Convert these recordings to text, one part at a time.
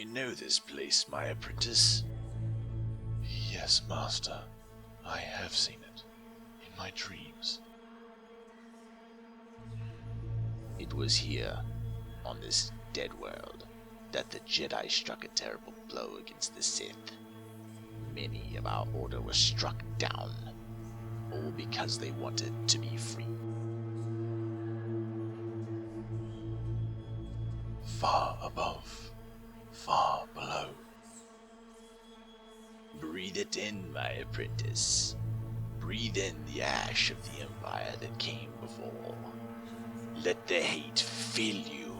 You know this place, my apprentice? Yes, Master. I have seen it. In my dreams. It was here, on this dead world, that the Jedi struck a terrible blow against the Sith. Many of our order were struck down, all because they wanted to be free. Far above, far below. Breathe it in, my apprentice. Breathe in the ash of the Empire that came before. Let the hate fill you.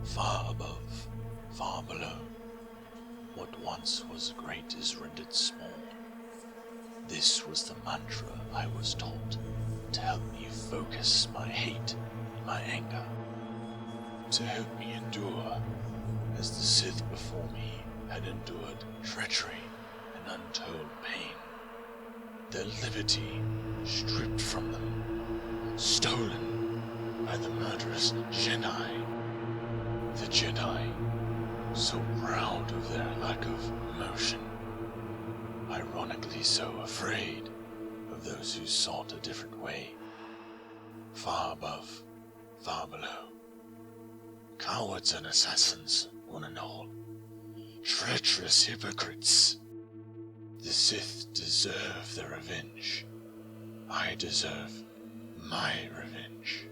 Far above, far below. What once was great is rendered small. This was the mantra I was taught to help me focus my hate and my anger. To help me endure, as the Sith before me had endured treachery and untold pain. Their liberty stripped from them, stolen by the murderous Jedi. The Jedi, so proud of their lack of emotion, ironically so afraid of those who sought a different way. Far above, far below. Cowards and assassins, one and all. Treacherous hypocrites. The Sith deserve their revenge. I deserve my revenge.